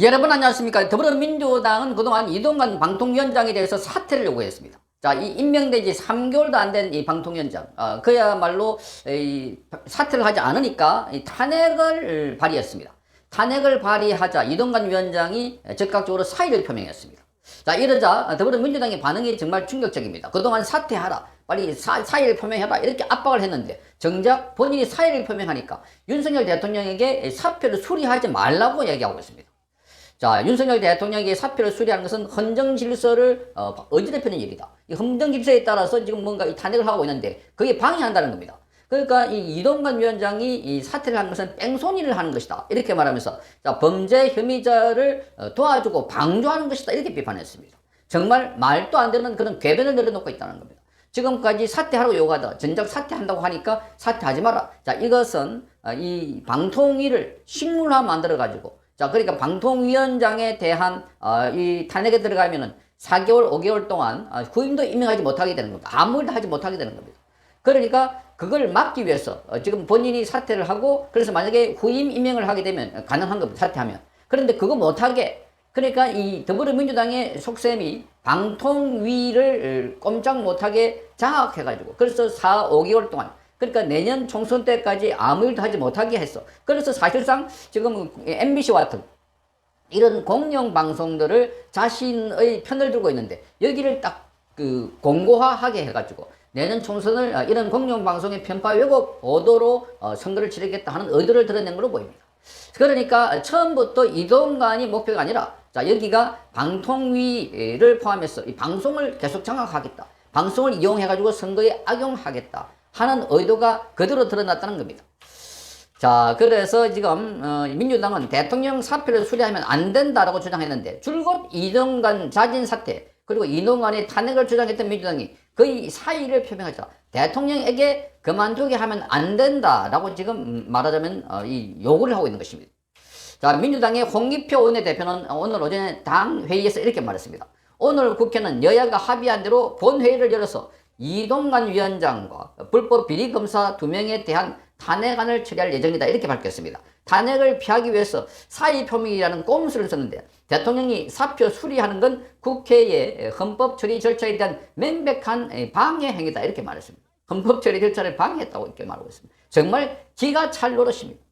여러분 안녕하십니까. 더불어민주당은 그동안 이동관 방통위원장에 대해서 사퇴를 요구했습니다. 자, 이 임명된 지 3개월도 안 된 이 방통위원장, 그야말로 사퇴를 하지 않으니까 탄핵을 발의했습니다. 탄핵을 발의하자 이동관 위원장이 즉각적으로 사의를 표명했습니다. 자, 이러자 더불어민주당의 반응이 정말 충격적입니다. 그동안 사퇴하라, 빨리 사의를 표명해라, 이렇게 압박을 했는데 정작 본인이 사의를 표명하니까 윤석열 대통령에게 사표를 수리하지 말라고 얘기하고 있습니다. 자, 윤석열 대통령에게 사표를 수리하는 것은 헌정질서를 어지럽히는 일이다. 이 헌정질서에 따라서 지금 뭔가 이 탄핵을 하고 있는데 그게 방해한다는 겁니다. 그러니까 이 이동관 위원장이 이 사퇴를 한 것은 뺑소니를 하는 것이다. 이렇게 말하면서 자, 범죄 혐의자를 도와주고 방조하는 것이다. 이렇게 비판했습니다. 정말 말도 안 되는 그런 궤변을 내려놓고 있다는 겁니다. 지금까지 사퇴하라고 요구하다가 정작 사퇴한다고 하니까 사퇴하지 마라. 자, 이것은 이 방통위를 식물화 만들어가지고 자, 그러니까 방통위원장에 대한 이 탄핵에 들어가면은 4개월, 5개월 동안 후임도 임명하지 못하게 되는 겁니다. 아무 일도 하지 못하게 되는 겁니다. 그러니까 그걸 막기 위해서 지금 본인이 사퇴를 하고 그래서 만약에 후임 임명을 하게 되면 가능한 겁니다. 사퇴하면. 그런데 그거 못하게 그러니까 이 더불어민주당의 속셈이 방통위를 꼼짝 못하게 장악해가지고 그래서 4, 5개월 동안 그러니까 내년 총선 때까지 아무 일도 하지 못하게 했어. 그래서 사실상 지금 MBC와 같은 이런 공영방송들을 자신의 편을 들고 있는데 여기를 딱 공고화하게 해가지고 내년 총선을 이런 공영방송의 편파 왜곡 보도로 선거를 치르겠다 하는 의도를 드러낸 걸로 보입니다. 그러니까 처음부터 이동관이 목표가 아니라 자, 여기가 방통위를 포함해서 이 방송을 계속 장악하겠다. 방송을 이용해가지고 선거에 악용하겠다 하는 의도가 그대로 드러났다는 겁니다. 자, 그래서 지금 민주당은 대통령 사표를 수리하면 안 된다라고 주장했는데 줄곧 이동관 자진 사퇴 그리고 이동관의 탄핵을 주장했던 민주당이 거의 사의를 표명하자 대통령에게 그만두게 하면 안 된다라고 지금 말하자면 이 요구를 하고 있는 것입니다. 자, 민주당의 홍익표 원내대표는 오늘 오전에 당 회의에서 이렇게 말했습니다. 오늘 국회는 여야가 합의한 대로 본회의를 열어서 이동관 위원장과 불법 비리검사 2명에 대한 탄핵안을 처리할 예정이다. 이렇게 밝혔습니다. 탄핵을 피하기 위해서 사의 표명이라는 꼼수를 썼는데 대통령이 사표 수리하는 건 국회의 헌법 처리 절차에 대한 명백한 방해 행위다. 이렇게 말했습니다. 헌법 처리 절차를 방해했다고 이렇게 말하고 있습니다. 정말 기가 찰 노릇입니다.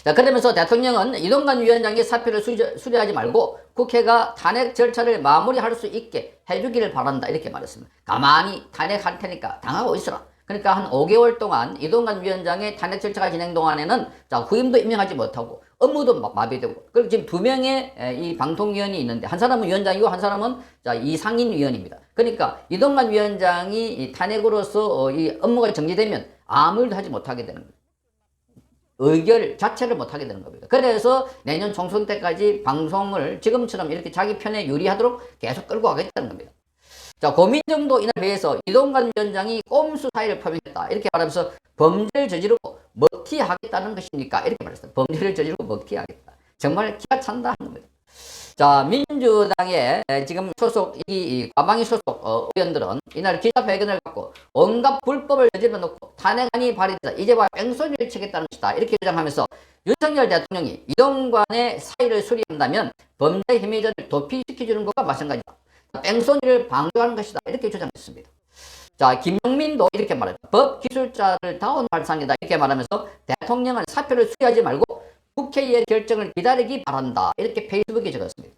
자, 그러면서 대통령은 이동관 위원장의 사표를 수리하지 말고 국회가 탄핵 절차를 마무리할 수 있게 해주기를 바란다. 이렇게 말했습니다. 가만히 탄핵할 테니까 당하고 있어라. 그러니까 한 5개월 동안 이동관 위원장의 탄핵 절차가 진행 동안에는 자, 후임도 임명하지 못하고 업무도 마비되고 그리고 지금 2명의 이 방통위원이 있는데 한 사람은 위원장이고 한 사람은 자, 이상인 위원입니다. 그러니까 이동관 위원장이 이 탄핵으로서 이 업무가 정지되면 아무 일도 하지 못하게 되는 거예요. 의결 자체를 못하게 되는 겁니다. 그래서 내년 총선 때까지 방송을 지금처럼 이렇게 자기 편에 유리하도록 계속 끌고 가겠다는 겁니다. 자, 고민정도 이날 회의에서 이동관 위원장이 꼼수 사의를 표명했다. 이렇게 말하면서 범죄를 저지르고 먹튀하겠다는 것입니까? 이렇게 말했어요. 범죄를 저지르고 먹튀하겠다. 정말 기가 찬다 하는 겁니다. 자, 민주당의 지금 소속, 이 과방위 소속 의원들은 이날 기자회견을 갖고 온갖 불법을 저질러 놓고 탄핵안이 발의되자 이제 와 뺑소니를 치겠다는 것이다. 이렇게 주장하면서 윤석열 대통령이 이동관의 사의를 수리한다면 범죄 혐의자를 도피시켜주는 것과 마찬가지다. 뺑소니를 방조하는 것이다. 이렇게 주장했습니다. 자, 김용민도 이렇게 말했다. 법 기술자를 다운 발상이다. 이렇게 말하면서 대통령은 사표를 수리하지 말고 국회의 결정을 기다리기 바란다. 이렇게 페이스북에 적었습니다.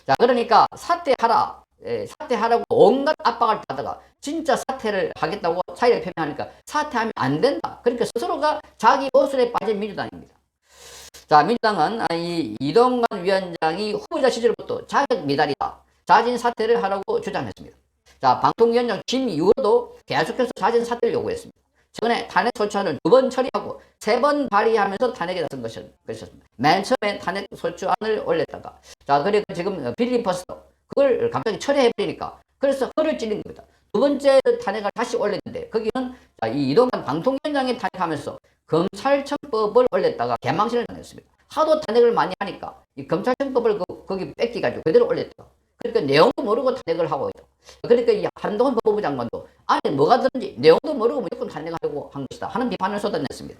자, 그러니까 사퇴하라. 사퇴하라고 온갖 압박을 받다가 진짜 사퇴를 하겠다고 사의를 표명하니까 사퇴하면 안 된다. 그러니까 스스로가 자기 모순에 빠진 민주당입니다. 자, 민주당은 이 이동관 위원장이 후보자 시절부터 자격 미달이다. 자진 사퇴를 하라고 주장했습니다. 자, 방통위원장 김유호도 계속해서 자진 사퇴를 요구했습니다. 최근에 탄핵 소추안을 2번 처리하고 3번 발의하면서 탄핵에 나선 것이었습니다. 맨 처음에 탄핵 소추안을 올렸다가 자, 그리고 지금 필리버스터 그걸 갑자기 철회해버리니까 그래서 허를 찔린 겁니다. 2번째 탄핵을 다시 올렸는데 거기는 자, 이 이동관 방통위원장이 탄핵하면서 검찰청법을 올렸다가 개망신을 당했습니다. 하도 탄핵을 많이 하니까 이 검찰청법을 거기 뺏기가지고 그대로 올렸다. 그러니까 내용도 모르고 탄핵을 하고 있다. 그러니까 이 한동훈 법무부 장관도 안에 뭐가 들은지 내용도 모르고 무조건 탄핵하려고 한 것이다 하는 비판을 쏟아냈습니다.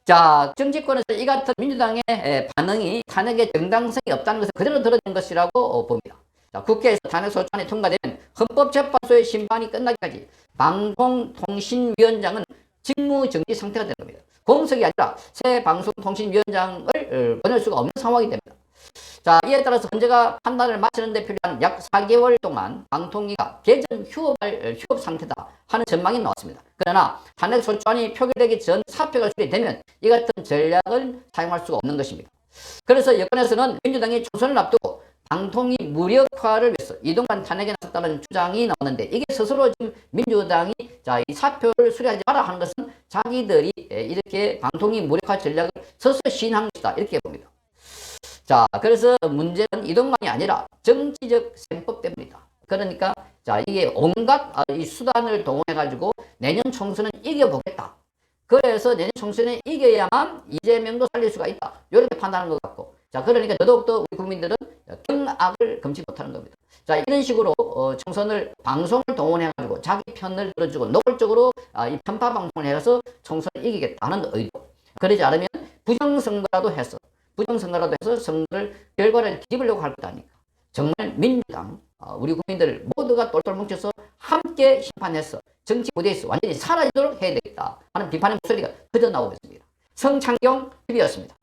자, 정치권에서 이 같은 민주당의 반응이 탄핵의 정당성이 없다는 것을 그대로 드러낸 것이라고 봅니다. 자, 국회에서 탄핵소추안이 통과되면 헌법재판소의 심판이 끝나기까지 방송통신위원장은 직무정지 상태가 되는 겁니다. 공석이 아니라 새 방송통신위원장을 보낼 수가 없는 상황이 됩니다. 자, 이에 따라서 헌재가 판단을 마치는 데 필요한 약 4개월 동안 방통위가 개정 휴업 상태다 하는 전망이 나왔습니다. 그러나 탄핵소추안이 표결되기 전 사표가 수리되면 이 같은 전략을 사용할 수가 없는 것입니다. 그래서 여권에서는 민주당이 총선을 앞두고 방통위 무력화를 위해서 이동관 탄핵에 나섰다는 주장이 나오는데 이게 스스로 지금 민주당이 자, 이 사표를 수리하지 마라 하는 것은 자기들이 이렇게 방통위 무력화 전략을 스스로 시행한 것이다 이렇게 봅니다. 자, 그래서 문제는 이동관이 아니라 정치적 셈법 때문이다. 그러니까 자, 이게 온갖 이 수단을 동원해 가지고 내년 총선은 이겨보겠다. 그래서 내년 총선에 이겨야만 이재명도 살릴 수가 있다. 이렇게 판단하는 것 같고, 자, 그러니까 더더욱더 우리 국민들은 경악을 금치 못하는 겁니다. 자, 이런 식으로 총선을 방송을 동원해 가지고 자기 편을 들어주고 노골적으로 이 편파 방송을 해서 총선을 이기겠다는 의도. 그러지 않으면 부정선거라도 해서 선거를 결과를 뒤집으려고 할 것 아닙니까? 정말 민주당 우리 국민들 모두가 똘똘 뭉쳐서 함께 심판해서 정치 무대에서 완전히 사라지도록 해야 되겠다 하는 비판의 목소리가 터져 나오고 있습니다. 성창경 TV였습니다.